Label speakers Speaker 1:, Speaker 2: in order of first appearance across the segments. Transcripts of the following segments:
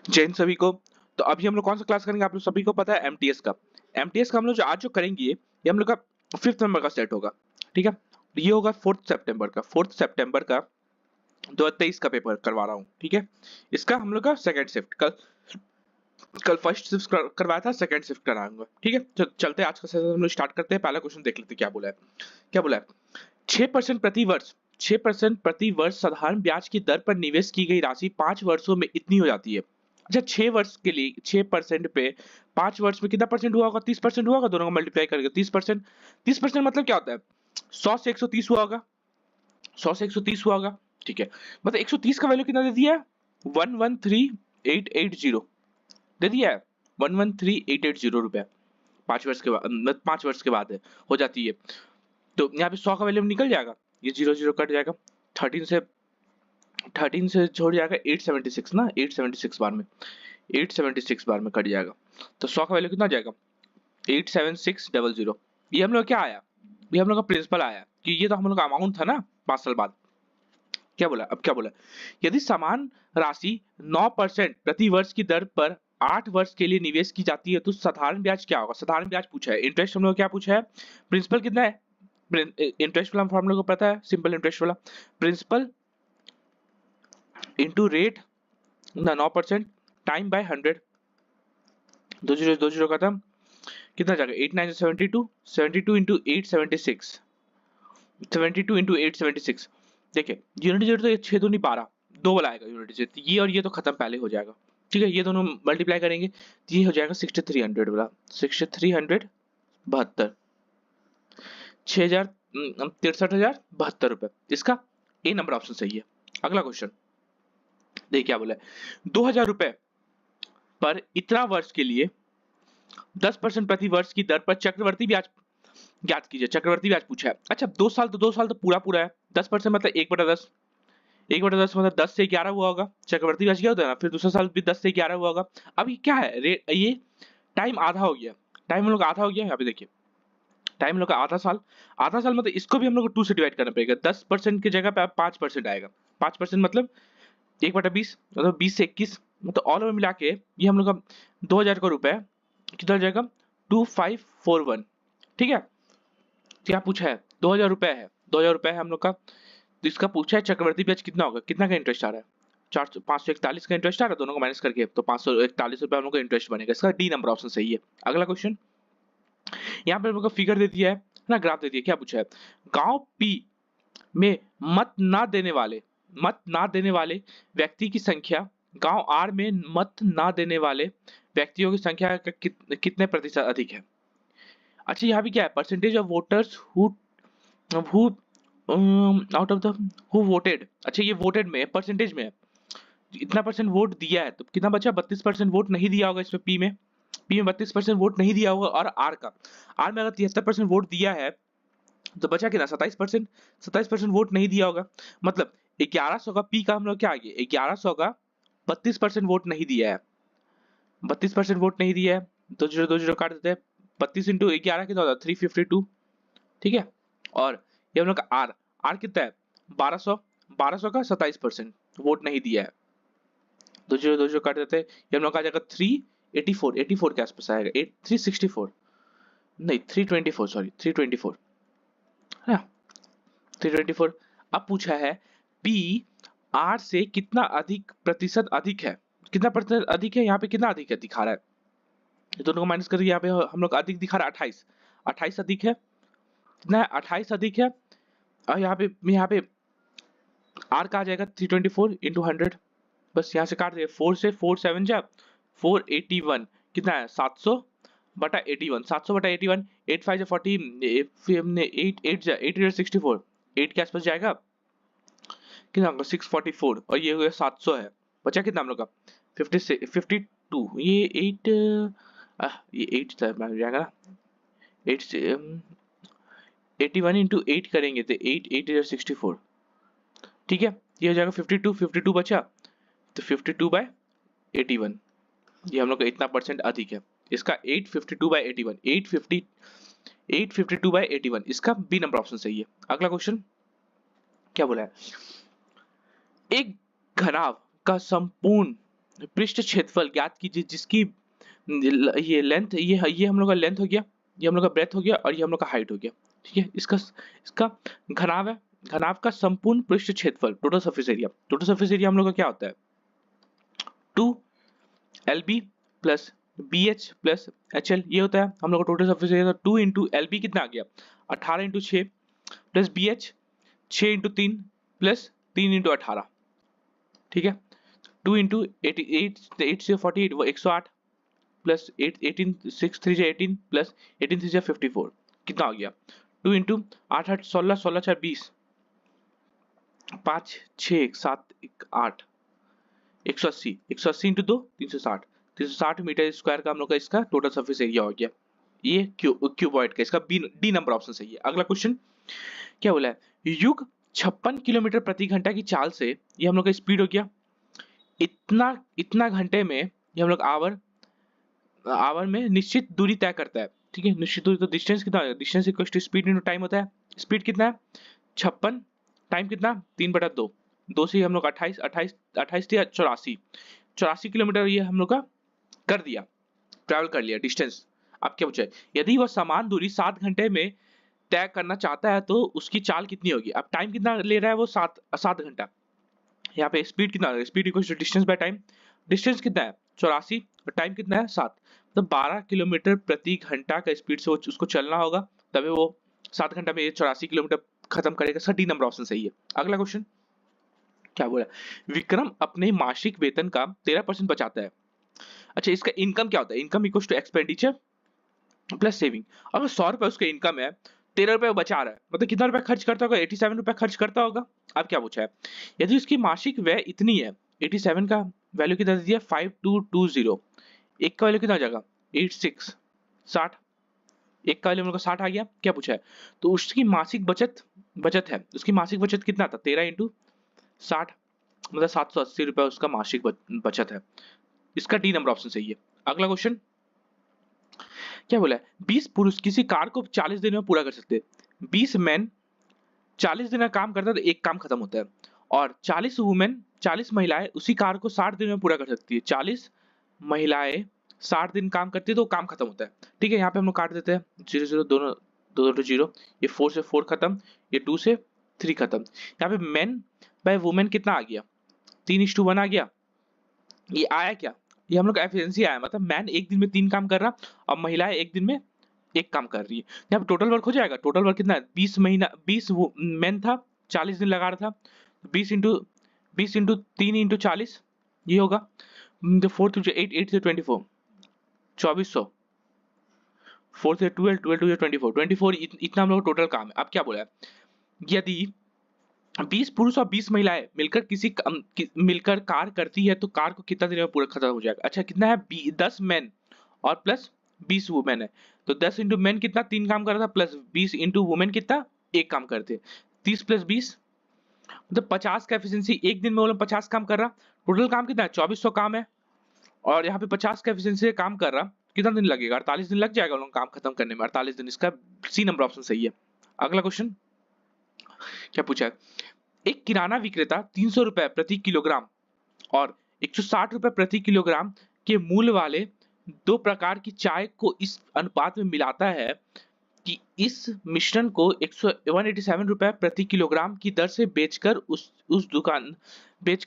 Speaker 1: जैन सभी को। तो अभी हम लोग कौन सा क्लास करेंगे, आप लोग सभी को पता है, एमटीएस का। एमटीएस का हम लोग जो आज जो करेंगे ये हम लोग का 5th नंबर का सेट होगा, ठीक है। ये होगा 4th सितंबर का, 4th सितंबर का 2023 का पेपर करवा रहा हूँ, ठीक है। इसका हम लोग का सेकंड शिफ्ट, कल कल फर्स्ट शिफ्ट करवाया था, सेकंड शिफ्ट कराऊंगा, ठीक है। तो चलते हैं आज का सेशन हम लोग स्टार्ट करते हैं। पहला क्वेश्चन देख लेते हैं क्या बोला है। क्या बोला है, 6% प्रति वर्ष, 6% प्रति वर्ष साधारण ब्याज की दर पर निवेश की गई राशि 5 वर्षों में इतनी हो जाती है। अच्छा, 6 वर्ष के लिए 6% पे 5 वर्ष में कितना परसेंट हुआ होगा, 30% हुआ होगा, दोनों को मल्टीप्लाई करके 30%। 30% मतलब क्या होता है, 100 से 130 हुआ होगा, 100 से 130 हुआ होगा, ठीक है। मतलब 130 का वैल्यू कितना दे दिया है, 113880 दे दिया है, 113880 रुपए। 5 वर्ष के बाद, मतलब 5 वर्ष के बाद है, हो जाती है। तो यहाँ पे 100 का वैल्यू निकल जाएगा, ये 0 0 कट जाएगा, 13 से छोड़ जाएगा 876 ना, 876 बार में, 876 बार में कट जाएगा। तो 100 का वैल्यू कितना जाएगा, 87600। ये हम लोग क्या आया, ये हम लोग का प्रिंसिपल आया कि ये तो हम लोग का अमाउंट था ना 5 साल बाद। क्या बोला, अब क्या बोला, यदि समान राशि 9% प्रति वर्ष की दर पर 8 वर्ष के लिए निवेश की जाती है तो साधारण ब्याज क्या होगा। साधारण ब्याज पूछा है, इंटरेस्ट हम लोग क्या पूछा है, प्रिंसिपल कितना है, इंटरेस्ट वाला फॉर्मूला को पता है, सिंपल इंटरेस्ट वाला, प्रिंसिपल इंटू रेट ना 9% टाइम बाय 100, 2 0 खत्म, कितना जाएगा 8 9 72, 72 इंटू 876, 72 इंटू 876। देखिए यूनिट जेड तो 6 दूनी 12, 2 वाला आएगा यूनिट जेड, ये और ये तो खत्म पहले हो जाएगा, ठीक है। ये दोनों मल्टीप्लाई करेंगे तो ये हो जाएगा 6300 वाला, 6372, 63,072 रुपए। इसका ए नंबर ऑप्शन सही है। अगला क्वेश्चन देखिए क्या बोला है, 2000 रुपए पर इतना वर्ष के लिए 10% प्रति वर्ष की दर पर चक्रवर्ती ब्याज ज्ञात कीजिए। चक्रवर्ती ब्याज पूछा है। अच्छा 2 साल तो पूरा पूरा है, 10% मतलब 1/10, 1/10 मतलब 10 से 11 हुआ होगा, चक्रवर्ती ब्याज क्या होता है ना, फिर दूसरा साल भी 10 से 11 हुआ होगा। अब ये क्या है, ये टाइम आधा हो गया, टाइम हम लोग आधा हो गया, यहाँ पे देखिए टाइम हम लोग का आधा साल, आधा साल मतलब इसको भी हम लोग को 2 से डिवाइड करना पड़ेगा, 10% की जगह पे आप 5% आएगा, 5% मतलब 1/20, मतलब 20 से 21, मतलब ऑल ओवर मिला के ये हम लोग का 2000 का रुपए किधर जाएगा, 2541, ठीक है। क्या पूछा है, 2000 रुपए है, 2000 रुपए है हम लोग का। तो इसका पूछा है चक्रवर्ती ब्याज कितना होगा, कितना का इंटरेस्ट आ रहा है, 541 का इंटरेस्ट आ रहा है, दोनों को माइनस करके तो 541 रुपए हम लोग का इंटरेस्ट बनेगा। इसका डी नंबर ऑप्शन सही है। अगला क्वेश्चन, यहाँ पे हम लोग का फिगर दे दिया है ना, ग्राफ दे दिया, क्या पूछा है, गांव पी में मत ना देने वाले व्यक्ति की संख्या गांव आर में मत ना देने वाले व्यक्तियों की संख्या का कितने प्रतिशत अधिक है। अच्छा यहाँ भी क्या है, percentage of voters who out of the who voted. अच्छा ये वोटेड में परसेंटेज में है, इतना परसेंट वोट दिया है तो कितना बचा, 32% वोट नहीं दिया होगा इसमें, पी में 32% वोट नहीं दिया होगा। और आर में अगर 73% वोट दिया है तो बचा कितना, 27%, 27% वोट नहीं दिया होगा। मतलब 1100 का पी का हम लोग क्या आ गया, 1100 का 32% वोट नहीं दिया है, 32% वोट नहीं दिया है, 2 0 काट देते हैं, 32 इंटू 11 कितना होता है, 352, ठीक है। और ये हम लोग का आर कितना है, 1200, 1200 का 27% वोट नहीं दिया है, 2 0 काट देते हैं, ये हम लोग का आ जाएगा 384, 84 के आसपास आएगा, 364 नहीं 324, सॉरी 324 है ना, 324। अब पूछा है पी आर से कितना अधिक प्रतिशत अधिक है, कितना प्रतिशत अधिक है, यहाँ पे कितना अधिक है दिखा रहा है, ये दोनों को माइनस करके यहाँ पे हम लोग अधिक दिखा रहा है 28, 28 अधिक है, कितना है 28 अधिक है। और यहाँ पे आर का आ जाएगा 324 इंटू 100, बस यहाँ से काट दिए, 4 से 4 7 जा 481, कितना है 700 बटा 81, 700 बटा 81, 8 5 जा 40, 8 8 जा 8 64, 8 के आसपास जाएगा, कितना होगा 644, और ये हो गया 700 है। बचा कितना हम लोग का 52, ये 8 ये 8 जाएगा ना, 8 से 81 इंटू 8 करेंगे तो 8 8 64, ठीक है। ये हो जाएगा 52, 52 बचा तो 52/81, ये हम लोग का इतना परसेंट अधिक है। इसका 852/81, 852/81, इसका बी नंबर ऑप्शन सही है। अगला क्वेश्चन क्या बोला है, एक घनाभ का संपूर्ण पृष्ठ क्षेत्रफल ज्ञात कीजिए जिसकी ये लेंथ, ये हम लोग का लेंथ हो गया, ये हम लोग का ब्रेथ हो गया और ये हम लोग का हाइट हो गया। ठीक है, इसका इसका घनाभ है, घनाभ का संपूर्ण पृष्ठ क्षेत्रफल, total surface area. Total surface area हम लोग का क्या होता है, 2 LB plus BH plus HL, ये होता है हम लोग का total surface area. 2 into LB कितना आ गया, 18 into 6 plus BH 6 into 3 plus 3 into 18। ठीक है, 2 इंटू 8 से 48 वो 108 प्लस 18 6 3 से 18 प्लस 18 3 से 54 कितना हो गया, 2 इंटू 8 8 16 16 4 20 5 6 7 8 180 180 इंटू 2 360 360 मीटर स्क्वायर का हम लोग का इसका टोटल सरफेस एरिया हो गया। ये क्यूबॉइड का इसका डी नंबर ऑप्शन सही है। अगला क्वेश्चन क्या बोला है, युग 56 किलोमीटर प्रति घंटा की चाल से, ये हम लोग का स्पीड हो गया, इतना इतना घंटे में ये हम लोग आवर में निश्चित दूरी तय करता है। ठीक है, निश्चित दूरी तो डिस्टेंस कितना है, distance equal to speed into time होता है। स्पीड कितना है 56, टाइम कितना 3/2, 2 से हम लोग 28 28 28 या 84 किलोमीटर ये हम लोग का कर दिया, ट्रैवल कर लिया डिस्टेंस। अब क्या पूछा है, यदि वह समान दूरी 7 घंटे में तय करना चाहता है तो उसकी चाल कितनी होगी। अब टाइम कितना ले रहा है वो 7 घंटा, यहाँ पे स्पीड कितना है, speed equal to distance by time. Distance कितना है 84 और टाइम कितना है 7, तो 12 किलोमीटर प्रति घंटा का स्पीड से उसको चलना होगा, तभी वो 7 घंटा में 84 किलोमीटर खत्म करेगा। सर डी नंबर ऑप्शन सही है। अगला क्वेश्चन क्या बोला, विक्रम अपने मासिक वेतन का 13% बचाता है। अच्छा, इसका इनकम क्या होता है, income equal to expenditure plus saving. अगर 100 रुपए उसका इनकम है, 13 रुपए बचा रहा है, मतलब कितना रुपए खर्च करता होगा, 87 रुपए खर्च करता होगा। अब क्या पूछा है, यदि उसकी मासिक व्यय इतनी है, 87 का वैल्यू कितना दे दिया 5220, एक का वैल्यू कितना हो जाएगा 86 60, एक का वैल्यू हम लोग का 60 आ गया। क्या पूछा है, तो उसकी मासिक बचत है, उसकी मासिक बचत कितना था 13 इंटू 60, मतलब 780 रुपए उसका मासिक बचत है। इसका डी नंबर ऑप्शन सही है। अगला क्वेश्चन क्या बोला है, 20 पुरुष किसी कार को 40 दिन में पूरा कर सकते हैं। 20 मैन 40 दिन का काम करता है तो एक काम खत्म होता है, और 40 महिलाएं उसी कार को 60 दिन में पूरा कर सकती है। 40 महिलाएं 60 दिन काम करती है तो काम खत्म होता है। ठीक है, यहाँ पे हम लोग काट देते हैं 0 0 दोनों, 2 2 0, ये 4 से 4 खत्म, ये 2 से 3 खत्म। यहाँ पे मैन बाय वुमेन कितना आ गया 3:1 आ गया। ये आया क्या, ये हम लोग का एफिशिएंसी आया, मतलब मैन एक दिन में 3 काम कर रहा और महिलाएं एक दिन में एक काम कर रही है। यहाँ पे टोटल वर्क हो जाएगा, टोटल वर्क कितना है 20 मैन था 40 दिन लगा रहा था, 20 इंटू 3 इंटू 40 ये होगा 4 to 8 8 से 24 2400, 4 से 12 12 to 24 इतना हम लोग टोटल काम है। अब क्या बोला है, यदि 20 पुरुष और 20 महिलाएं मिलकर कार करती है तो कार को कितना दिन में पूरा खत्म हो जाएगा। अच्छा, कितना है 10 मैन और प्लस 20 वुमेन है, तो 10 इंटू मैन कितना 3 काम कर रहा था, प्लस 20 इंटू वुमेन कितना एक काम करते, 30 प्लस 20 मतलब 50 का एफिशिएंसी, एक दिन में वो लोग 50 काम कर रहा। टोटल काम कितना है 2400 काम है, और यहाँ पे 50 का एफिशिएंसी से काम कर रहा, कितना दिन लगेगा 48 दिन लग जाएगा उन लोग काम खत्म करने में, 48 दिन। इसका सी नंबर ऑप्शन सही है। अगला क्वेश्चन क्या पूछा है, एक किराना विक्रेता 300 रुपए प्रति किलोग्राम और 160 रुपए प्रति किलोग्राम के मूल्य वाले 2 प्रकार की चाय को इस अनुपात में मिलाता है कि इस मिश्रण को 187 रुपए प्रति किलोग्राम की दर से बेचकर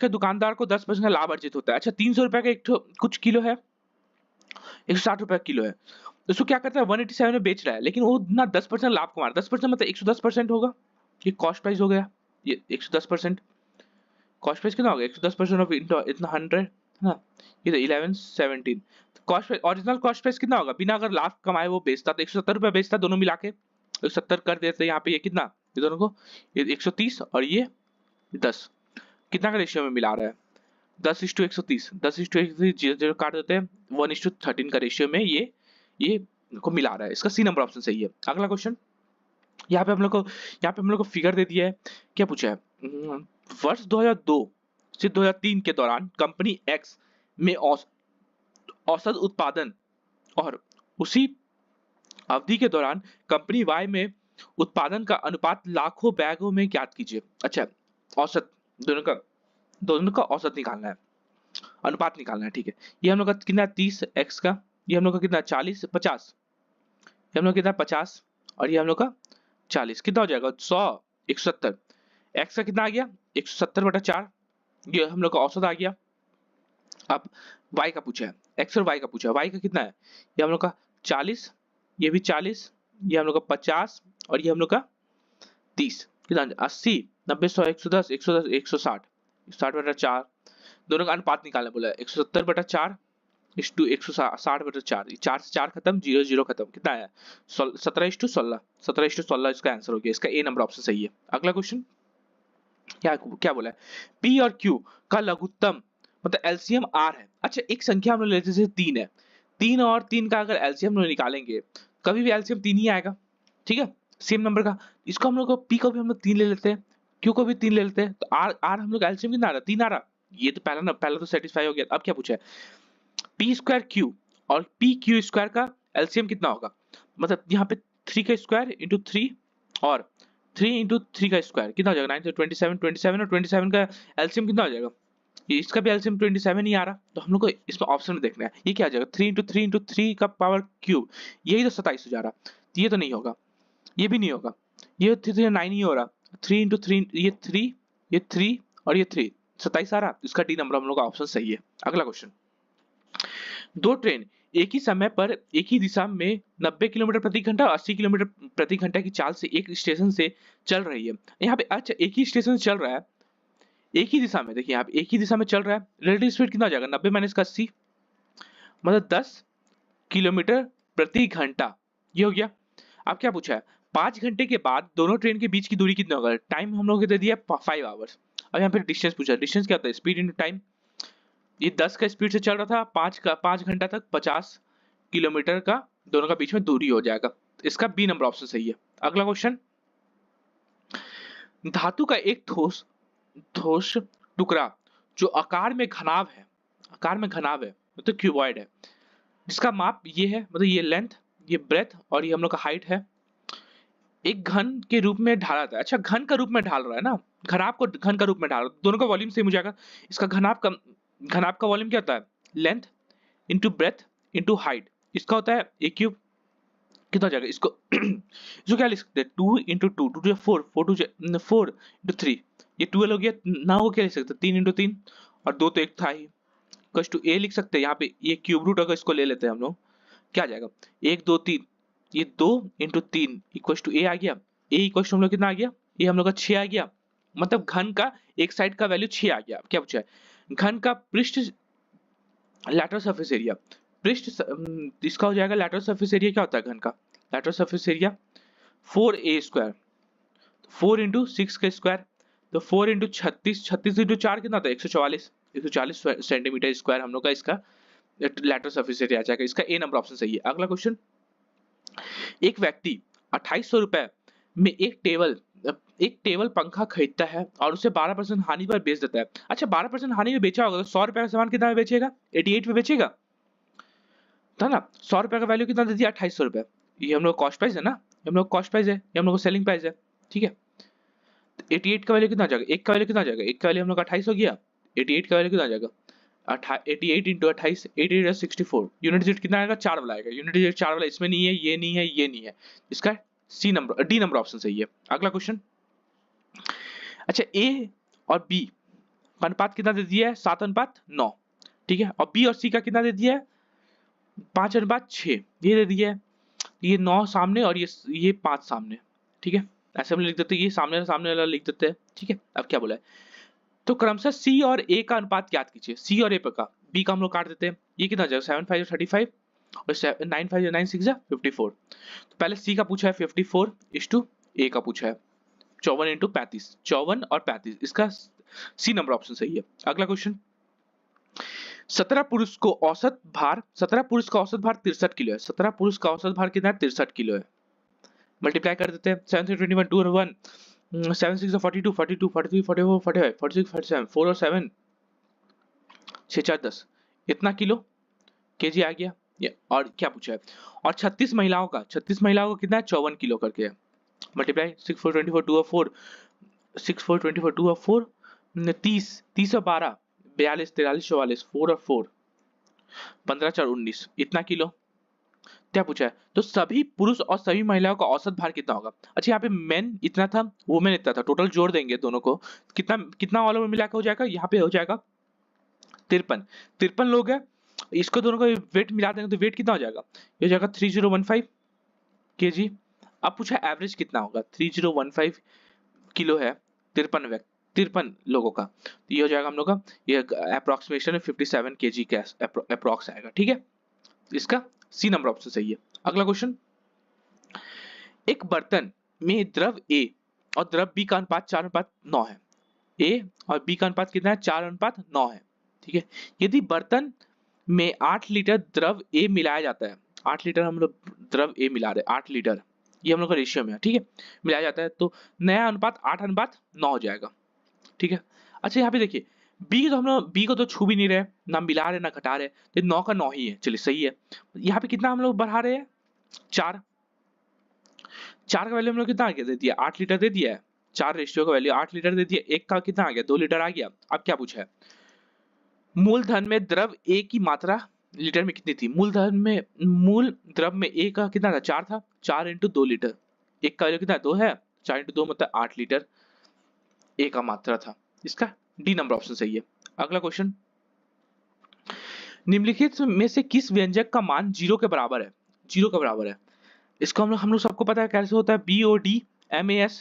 Speaker 1: दुकानदार को 10% का लाभ अर्जित होता है। अच्छा, 300 रुपए का एक कुछ किलो है, 160 रुपए किलो है, उसको क्या करता है 187 में बेच रहा है, लेकिन वो ना 10% लाभ कमा रहा है। 10% मतलब 110% होगा, ये कॉस्ट प्राइस हो गया, ये 110%। कॉस्ट प्राइस कितना हो गया 110% ऑफ इतना 100 है ना, ये तो 1117। Cost price, original cost price कितना होगा, बिना अगर लाभ कमाए वो बेचता तो 170 रुपए बेचता, दोनों मिला के 170 कर देते। यहाँ पे ये कितना, ये दोनों को ये 130 और ये 10 कितना का रेशियो में मिला रहा है 10:130, 10:130 जीरो काट देते हैं 1:13 का रेशियो में ये को मिला रहा है। इसका सी नंबर ऑप्शन सही है। अगला क्वेश्चन यहाँ पे हम लोग को फिगर दे दिया है। क्या पूछा है, वर्ष 2002 से 2003 के दौरान कंपनी एक्स में औसत उत्पादन और उसी अवधि के दौरान कंपनी वाई में उत्पादन का अनुपात लाखों बैगों में ज्ञात कीजिए। अच्छा, औसत दोनों का औसत निकालना है। अनुपात निकालना है, ठीक है। ये हम लोग का कितना 30 x का, ये हम लोग का कितना 40 50, ये हम लोग कितना 50 और ये हम लोग का 40, कितना हो जाएगा 100 170। x का कितना आ गया 170/4, ये हम लोग का औसत आ गया। अब y का पूछा है, x और y का पूछा है, y का कितना है, ये हम लोग का 40, ये भी 40, ये हम लोग का 50 और ये हम लोग का 30, कितना 80 90 100 110 110 160 60/4, दोनों का अनुपात निकालना बोला है 170/4 इस टू 160/4, 4 से 4 खत्म, 0 0 खत्म, कितना है 17:16, 17:16 इसका आंसर हो गया, इसका ए नंबर ऑप्शन सही है। अगला क्वेश्चन क्या क्या बोला है, पी और क्यू का लघुत्तम मतलब एलसीएम आर है। अच्छा एक संख्या हम लोग लेते जैसे 3 है, 3 और 3 का अगर एलसीएम हम लोग निकालेंगे कभी भी एलसीएम 3 ही आएगा, ठीक है, सेम नंबर का। इसको हम लोग को पी को भी हम लोग 3 ले लेते हैं, क्यू को भी 3 ले लेते हैं, तो आर आर हम लोग एलसीएम कितना आ रहा 3 आ रहा, ये तो पहला तो सेटिस्फाई हो गया। अब क्या पूछा है, पी स्क्वायर क्यू और पी क्यू स्क्वायर का एलसीएम कितना होगा, मतलब यहाँ पे 3 का स्क्वायर इंटू 3 और 3 इंटू 3 का स्क्वायर कितना हो जाएगा 9 से 27 27 और 27 का एलसीएम कितना हो जाएगा, ये इसका भी एलसीएम 27 ही आ रहा, तो हम लोग को इसमें ऑप्शन में देखना है ये क्या आ जाएगा 3 इंटू 3 इंटू 3 का पावर क्यूब, यही तो 27 हो जा रहा, तो ये तो नहीं होगा, ये भी नहीं होगा, ये 9 ही हो रहा, 3 इंटू 3 ये 3 और ये 3 27 आ रहा, इसका डी नंबर हम लोग का ऑप्शन सही है। अगला क्वेश्चन, दो ट्रेन एक ही समय पर एक ही दिशा में 90 किलोमीटर प्रति घंटा और 80 किलोमीटर प्रति घंटा की चाल से एक स्टेशन से चल रही है। यहाँ पे अच्छा एक ही स्टेशन से चल रहा है, एक ही दिशा में, देखिए यहाँ पे एक ही दिशा में चल रहा है, रिलेटिव स्पीड कितना हो जाएगा 90 माइनस का 80 मतलब 10 किलोमीटर प्रति घंटा, ये हो गया। अब क्या पूछा है 5 घंटे के बाद दोनों ट्रेन के बीच की दूरी कितना होगा, टाइम हम लोगों को दे दिया 5 आवर्स। अब यहाँ पे डिस्टेंस पूछा है, डिस्टेंस क्या होता है स्पीड इंटू टाइम, ये 10 का स्पीड से चल रहा था 5 घंटा तक 50 किलोमीटर का दोनों का बीच में दूरी हो जाएगा, इसका बी नंबर ऑप्शन सही है। अगला क्वेश्चन, धातु का एक ठोस ठोस टुकड़ा जो आकार में घनाव है, आकार में घनाव है मतलब क्यूबॉइड है, जिसका माप ये है मतलब ये लेंथ ये ब्रेथ और ये हम लोग का हाइट है, एक घन के रूप में ढाला था। अच्छा घन का रूप में ढाल रहा है ना, घनाभ को घन का रूप में ढाल रहा है, दोनों का वॉल्यूम सेम हो जाएगा। इसका घनाभ का वॉल्यूम क्या होता है length into breadth into height, इसका होता है ए क्यूब, कितना हो जाएगा इसको इसको क्या लिख सकते हैं 2 इंटू 2 2 4 4 4 इंटू 3, ये 12 हो गया ना, हो क्या लिख सकते हैं 3 इंटू 3 और 2 तो एक था ही, इक्वल टू ए लिख सकते हैं, यहाँ पे ये क्यूब रूट अगर इसको ले लेते हैं हम लोग क्या आ जाएगा 1 2 3, ये 2 इंटू 3 इक्वल टू ए आ गया, ए इक्वल टू हम लोग कितना आ गया, ये हम लोग का 6 आ गया, मतलब घन का एक साइड का वैल्यू 6 आ गया। अब क्या पूछा है घन का पृष्ठ लैटरल सरफेस एरिया, पृष्ठ इसका हो जाएगा लैटरल सरफेस एरिया, क्या होता है घन का lateral surface area 4a square, 4 into 6 का स्क्वायर, तो 4 इंटू 36 36 इंटू 4 कितना होता है 144 सेंटीमीटर स्क्वायर हम लोग का इसका लैटरल सरफेस एरिया आ जाएगा, इसका ए नंबर ऑप्शन सही है। अगला क्वेश्चन, एक व्यक्ति 2800 रुपए में एक टेबल पंखा खरीदता है और उसे 12% हानि पर बेच देता है। अच्छा 12% हानि में बेचा होगा तो 100 रुपए का सामान कितना में बेचेगा 88 में बेचेगा, था ना, 100 रुपए का वैल्यू कितना दे दिया 2800 रुपए, ये हम लोग कॉस्ट प्राइस है ना, ये हम लोग कॉस्ट प्राइस है, ये हम लोग सेलिंग प्राइस है, ठीक है। 88 का वैल्यू कितना आ जाएगा, एक का वैल्यू कितना आ जाएगा, एक का वैल्यू हम लोग 28 हो गया, 88 का वैल्यू कितना आ जाएगा 88 इंटू 28 88 64, यूनिट डिजिट कितना आएगा 4 वाला आएगा, यूनिट डिजिट 4 वाला इसमें नहीं है, ये नहीं है, ये नहीं है, इसका C number D number option सही है। अगला क्वेश्चन, अच्छा ए और बी का अनुपात कितना दे दिया है 7:9, ठीक है, और बी और सी का कितना दे दिया है 5:6, ये दे दिया है, ये 9 सामने और ये 5 सामने, ठीक है, ऐसे हम लिख देते हैं, ये सामने वाला लिख देते हैं, ठीक है। अब क्या बोला है, तो क्रमशः सी और ए का अनुपात ज्ञात कीजिए, सी और ए का, बी का हम लोग काट देते हैं, ये कितना जाएगा 7 5 35 और 9 5 9 6 54, तो पहले सी का पूछा है 54 इस टू ए का पूछा है 54 इंटू 35, 54 और 35, इसका सी नंबर ऑप्शन सही है। अगला क्वेश्चन, 17 पुरुष का औसत भार 63 किलो है, 17 पुरुष का औसत भार कितना है 63 किलो है, मल्टीप्लाई कर देते हैं 7 से 21 2 और 1 7 6 42 42 43 44 45 46 47 4 और 7 6 4 10, इतना किलो केजी आ गया ये, और क्या पूछा है, और 36 महिलाओं का कितना है 54 किलो करके है, मल्टीप्लाई 6 4 24 2 और 4 6 4 24 2 और 4 30 30 और 12 42, 43, 44, 4 और 4, 15 4 19, इतना किलो। क्या पूछा है? तो सभी पुरुष और सभी महिलाओं का औसत भार कितना होगा? अच्छा, यहाँ पे मेन इतना था, वुमेन इतना था, टोटल जोड़ देंगे दोनों को, कितना कितना ऑल ओवर मिला के हो जाएगा? यहाँ पे हो जाएगा 53, 53 लोग हैं, इसको दोनों का वेट मिला देंगे तो वेट कितना हो जाएगा? ये हो जाएगा 3015 केजी। अब पूछा एवरेज कितना होगा? 3015 किलो है 53 लोगों का, तो ये हो जाएगा हम लोग का, ये अप्रोक्सीमेशन 57 केजी का अप्रोक्स आएगा। ठीक है, इसका सी नंबर ऑप्शन सही है। अगला क्वेश्चन, एक बर्तन में द्रव A और द्रव B का अनुपात 4:9 है। A और B का अनुपात कितना है? 4:9 है। ठीक है, यदि बर्तन में 8 लीटर द्रव A मिलाया जाता है, 8 लीटर हम लोग द्रव A मिला रहे हैं, 8 लीटर, ये हम लोग का रेशियो में है। ठीक है, मिलाया जाता है तो नया अनुपात 8:9 हो जाएगा। ठीक है, अच्छा यहाँ पे देखिए B तो हम लोग B को तो छू भी नहीं रहे, ना मिला रहे ना घटा रहे, तो 9 का 9 ही है, चलिए सही है। यहाँ पे कितना हम लोग बढ़ा रहे हैं? 4, 4 का वैल्यू हम लोग कितना आ गया? दे दिया 8 लीटर दे दिया है, 4 रेशियो का वैल्यू 8 लीटर दे दिया, एक का कितना आ गया? 2 लीटर आ गया। अब क्या पूछा है? मूलधन में द्रव A की मात्रा लीटर में कितनी थी? मूल द्रव में A का कितना था? 4 था, 4 इंटू 2 लीटर, एक का वैल्यू कितना? 2 है, 4 इंटू 2 मतलब 8 लीटर A का मात्रा था। इसका डी नंबर ऑप्शन सही है। अगला क्वेश्चन, निम्नलिखित में से किस व्यंजक का मान 0 के बराबर है? 0 के बराबर है, इसको हम लोग सबको पता है कैसे होता है, BOD MAS,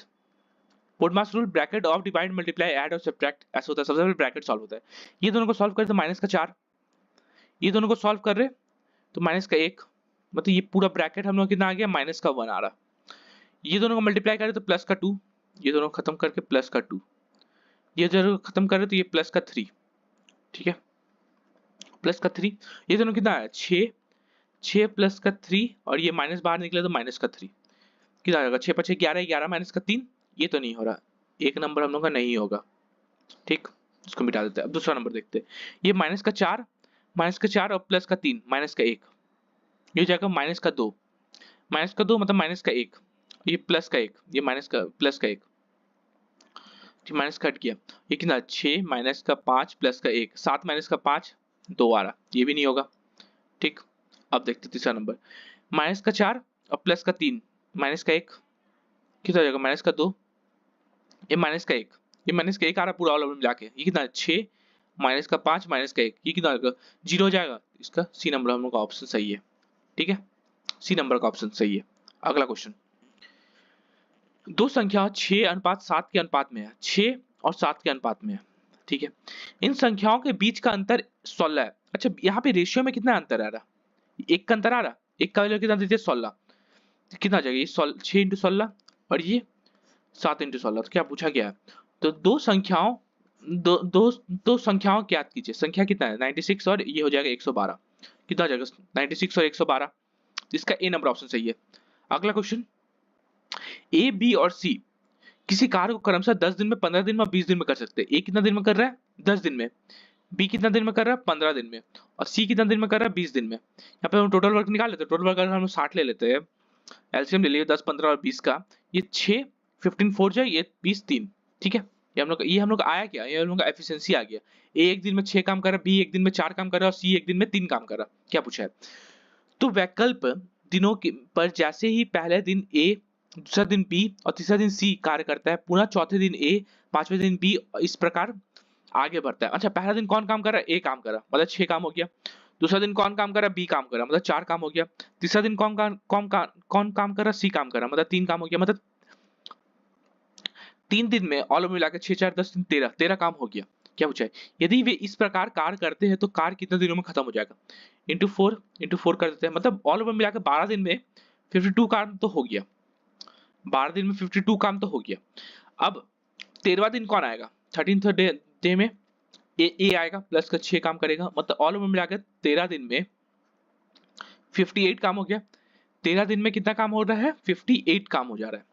Speaker 1: BODMAS rule, bracket of divide multiply add और सब्ट्रैक्ट, ऐसा होता है। सबसे पहले ब्रैकेट सॉल्व होता है, ये दोनों को सॉल्व करें तो माइनस का 4, ये दोनों को सॉल्व कर रहे तो माइनस का 1, मतलब ये पूरा ब्रैकेट हम लोग कितना आ गया? माइनस का 1 आ रहा। ये दोनों को मल्टीप्लाई करें तो प्लस का 2, ये दोनों खत्म करके प्लस का 2, ये दोनों खत्म करें तो ये प्लस का 3। ठीक है, प्लस का 3, ये दोनों कितना है? 6, 6 प्लस का 3, और ये माइनस बाहर निकले तो माइनस का 3, कितना आ जाएगा? 6 5 11, 11 माइनस का 3, ये तो नहीं हो रहा, एक नंबर हम लोग का नहीं होगा। ठीक, इसको मिटा देते हैं। अब दूसरा नंबर देखते हैं, ये माइनस का 4 और प्लस का 3, माइनस का 1, ये हो जाएगा माइनस का 2, माइनस का 2 मतलब माइनस का 1, ये प्लस का 1, ये माइनस का प्लस का 1, माइनस कट किया, ये कितना? 6 माइनस का 5 प्लस का 1, 7 माइनस का 5, 2 आ रहा, ये भी नहीं होगा। ठीक, अब देखते हैं तीसरा नंबर, माइनस का 4 और प्लस का 3, माइनस का 1, कितना हो जाएगा? माइनस का 2, ये माइनस का 1, ये माइनस का 1 आ रहा पूरा ऑल ओवर मिला के, ये कितना? 6 माइनस का 5 माइनस का 1, ये कितना होगा? 0 हो जाएगा। इसका सी नंबर हम लोग का ऑप्शन सही है। ठीक है, सी नंबर का ऑप्शन सही है। अगला क्वेश्चन, दो संख्या 6:7 के अनुपात में है, 6 और 7 के अनुपात में है। ठीक है, इन संख्याओं के बीच का अंतर 16 है। अच्छा, यहाँ पे रेशियो में कितना अंतर आ रहा? एक का अंतर आ रहा, एक का वैल्यू कितना दीजिए? 16, कितना आ जाएगा? ये 6 इंटू 16 और ये 7 इंटू 16, तो क्या पूछा गया है? तो दो संख्याओं ज्ञात कीजिए। संख्या कितना है? 96 और ये हो जाएगा 112, कितना हो जाएगा? 96 और 112, इसका ए नंबर ऑप्शन सही है। अगला क्वेश्चन, ए बी और सी किसी कार्य को क्रमशः 10 दिन में, 15 दिन में और 20 दिन में कर सकते हैं। ए कितना दिन में कर रहा है? 10 दिन में। बी कितना दिन में कर रहा है? 15 दिन में। और सी कितना दिन में कर रहा है? 20 दिन में। यहाँ पे हम टोटल वर्क निकाल लेते हैं, टोटल वर्क अगर हम 60 ले लेते हैं, एलसीएम ले लिए 10 15 और 20 का, ये 6 15 4 जाए, ये 20 3। ठीक है, ये हम लोग आया क्या? ये हम लोग का एफिशिएंसी आ गया। ए एक दिन में 6 काम कर रहा है, बी एक दिन में 4 काम कर रहा है और सी एक दिन में 3 काम कर रहा है। क्या पूछा है? तो वैकल्प दिनों पर जैसे ही पहले दिन ए, दूसरा दिन बी और तीसरा दिन सी कार्य करता है, पुनः चौथे दिन ए, पांचवें दिन बी, इस प्रकार आगे बढ़ता है। अच्छा, पहला दिन कौन काम कर रहा है? ए काम कर रहा है, मतलब 6 काम हो गया। दूसरा दिन कौन काम कर रहा है? बी काम कर रहा है, मतलब 4 काम हो गया। तीसरा दिन कौन काम कर रहा है? सी काम कर रहा है, मतलब 3 काम हो गया। मतलब 3 दिन में ऑल ओवर मिला के 6 4 10 दिन 13 काम हो गया। क्या पूछा है? यदि वे इस प्रकार कार्य करते हैं तो कार्य कितने दिनों में खत्म हो जाएगा? इंटू 4 कर देते हैं, मतलब ऑल ओवर मिला के 12 दिन में 52 काम तो हो गया। 12 दिन में 52 काम तो हो गया। अब 13वां दिन कौन आएगा? 13th डे में ए आएगा, प्लस का 6 काम करेगा, मतलब ऑल ओवर मिला के 13 दिन में 58 काम हो गया। 13 दिन में कितना काम हो रहा है? 58 काम हो जा रहा है।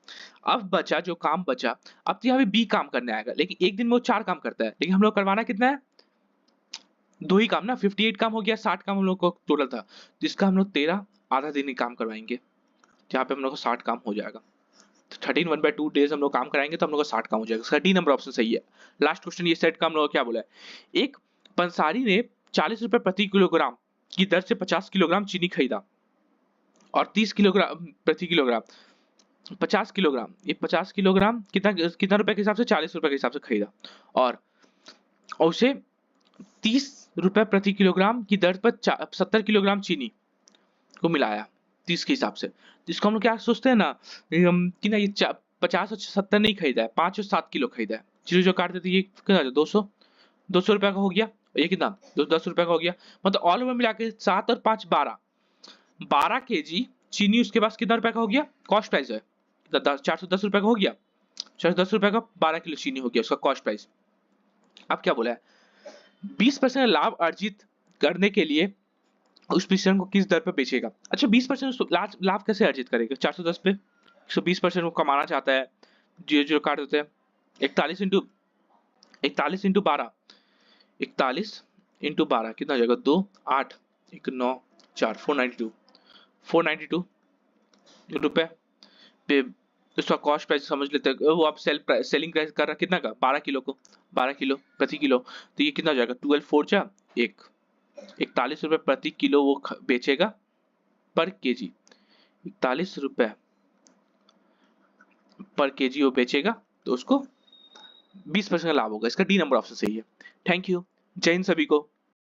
Speaker 1: अब बचा जो काम बचा, अब तो यहाँ पे बी काम करने आएगा, लेकिन एक दिन में वो 4 काम करता है, लेकिन हम लोग करवाना कितना है? 2 ही काम ना। 58 काम हो गया, 60 काम हम लोग को टोटल था, जिसका हम लोग 13 आधा दिन ही काम करवाएंगे, जहाँ पे हम लोग को 60 काम हो जाएगा। तो 13 1/2 डेज हम लोग काम कराएंगे तो हम लोग का 60 काम हो जाएगा। इसका डी नंबर ऑप्शन सही है। लास्ट क्वेश्चन ये सेट का हम लोग क्या बोला है? एक पंसारी ने 40 रुपए प्रति किलोग्राम की दर से 50 किलोग्राम चीनी खरीदा और 30 किलोग्राम प्रति किलोग्राम 50 किलोग्राम, ये 50 किलोग्राम कितना कितना रुपए के हिसाब से 40 रुपए के हिसाब से खरीदा और उसे 30 रुपए प्रति किलोग्राम की दर पर 70 किलोग्राम चीनी को मिलाया 30 के हिसाब से। जिसको हम लोग क्या सोचते हैं ना कि ना ये 50 और 70 नहीं खरीदा है, 5 और 7 किलो खरीदा है। जीरो जो काट देते ये कितना 200 रुपए का हो गया, ये कितना 10 रुपए का हो गया, मतलब ऑल ओवर मिला के 7 और 5 12 केजी चीनी उसके पास कितना रुपए का हो गया, कॉस्ट प्राइस है 410 रुपए का हो गया, 410 रुपए का 12 किलो चीनी हो गया उसका कॉस्ट प्राइस। अब क्या बोला है 20% लाभ अर्जित करने के लिए उस मिश्रण को किस दर पर बेचेगा। अच्छा 20% लाभ कैसे अर्जित करेगा 410 पे 120% वो कमाना चाहता है, जीरो जीरो काट देते हैं 41 इंटू 12 कितना हो जाएगा 2 8 1 9 4 492 रुपए पे उसका कॉस्ट प्राइस समझ लेते हैं। वो आप सेलिंग प्राइस कर रहा कितना का 12 किलो प्रति किलो, तो ये कितना हो जाएगा 12 4 जा 41 रुपए प्रति किलो वो बेचेगा पर केजी, 41 रुपए पर केजी वो बेचेगा, तो उसको 20% का लाभ होगा। इसका डी नंबर ऑप्शन सही है। थैंक यू, जय हिंद सभी को।